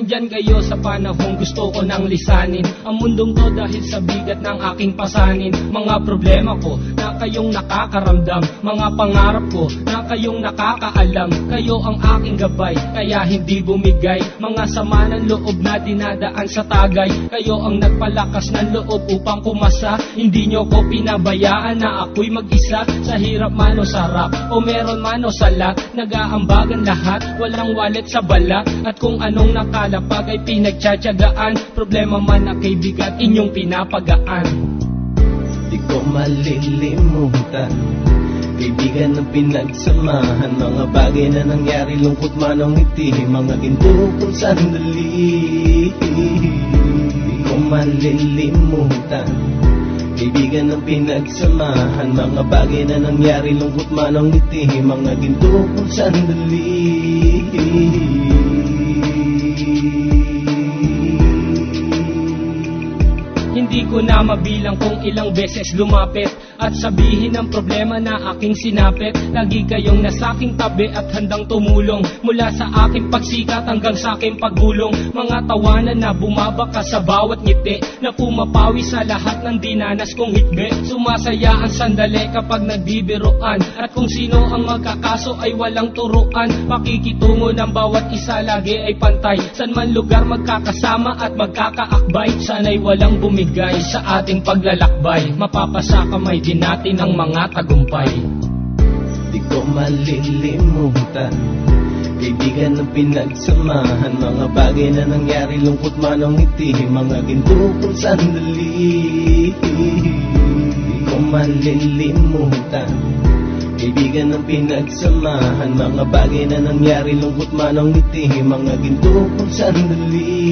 Andyan kayo sa panahong gusto ko nang lisanin ang mundong to dahil sa bigat ng aking pasanin. Mga problema ko na kayong nakakaramdam, mga pangarap ko na kayong nakakaalam. Kayo ang aking gabay, kaya hindi bumigay. Mga sama ng loob na dinadaan sa tagay, kayo ang nagpalakas ng loob upang pumasa. Hindi nyo ko pinabayaan na ako'y mag-isa. Sa hirap man o sarap, o meron man o sala, nag-aambagan lahat, walang walet sa bala. At kung anong nakalapag ay pinagtsatsagaan, problema man na kay bigat inyong pinapagaan. Di ko malilimutan, kaibigan ng pinagsamahan, mga bagay na nangyari, lungkot man o ngiti, mga ginto kong sandali. Di ko malilimutan, kaibigan ng pinagsamahan, mga bagay na nangyari, lungkot man o ngiti, mga ginto kong sandali. Hindi ko na mabilang kung ilang beses lumapit at sabihin ang problema na aking sinapit. Lagi kayong nasa aking tabi at handang tumulong, mula sa aking pagsikat hanggang sa aking paggulong. Mga tawanan na bumabaka sa bawat ngiti, na pumapawi sa lahat ng dinanas kong hikbi. Sumasaya ang sandali kapag nagbibiroan, at kung sino ang magkakaso ay walang turuan. Pakikitungo ng bawat isa lagi ay pantay, san man lugar magkakasama at magkakaakbay. Sana'y walang bumigay sa ating paglalakbay, mapapasa kamay din natin ang mga tagumpay. Di ko malilimutan, kaibigan ng pinagsamahan, mga bagay na nangyari, lungkot man o ngiti, mga ginto kong sandali. Di ko malilimutan, kaibigan ng pinagsamahan, mga bagay na nangyari, lungkot man o ngiti, mga ginto kong sandali.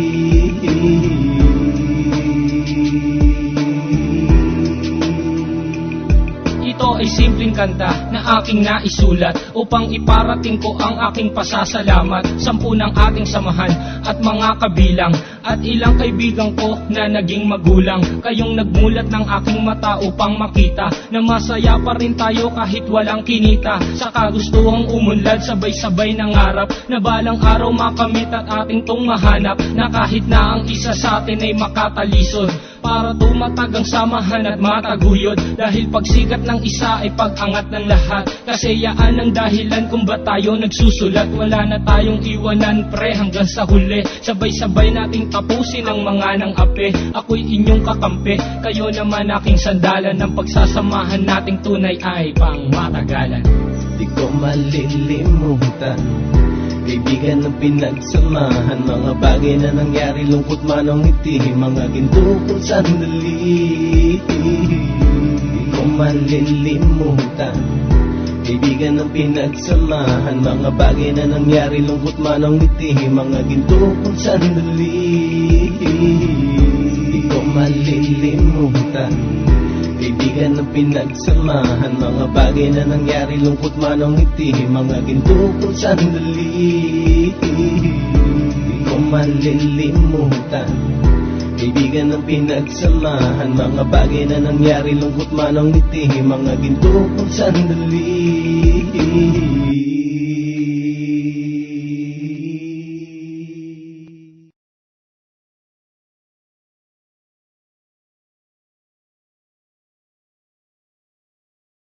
Ito ay simpleng kanta na aking naisulat upang iparating ko ang aking pasasalamat. 10 ng ating samahan at mga kabilang, at ilang kaibigan ko na naging magulang. Kayong nagmulat ng aking mata upang makita na masaya pa rin tayo kahit walang kinita. Sa kagustuhang umunlad, sabay-sabay nangarap na balang araw makamit at ating tong mahanap, na kahit na ang isa sa atin ay makatalisod, para tumatag ang samahan at mataguyod. Dahil pagsikat ng isa ay pag-angat ng lahat, kasi yaan ang dahilan kung ba't tayo nagsusulat. Wala na tayong iwanan pre hanggang sa huli, sabay-sabay nating tapusin ang mga ng ape. Ako'y inyong kakampi, kayo naman aking sandalan, ng pagsasamahan nating tunay ay pang matagalan. Di ko malilimutan, kaibigan ng pinagsamahan, mga bagay na nangyari, lungkot man o ngiti, mga ginto kong sandali. Di ko malilimutan, kaibigan ng pinagsamahan, mga bagay na nangyari, lungkot man o ngiti, mga ginto kong sandali. Di ko malilimutan, kaibigan ng pinagsamahan, mga bagay na nangyari, lungkot man o ngiti, mga ginto kong sandali. Di ko malilimutan, kaibigan ng pinagsamahan, mga bagay na nangyari, lungkot man o ngiti, mga ginto kong sandali.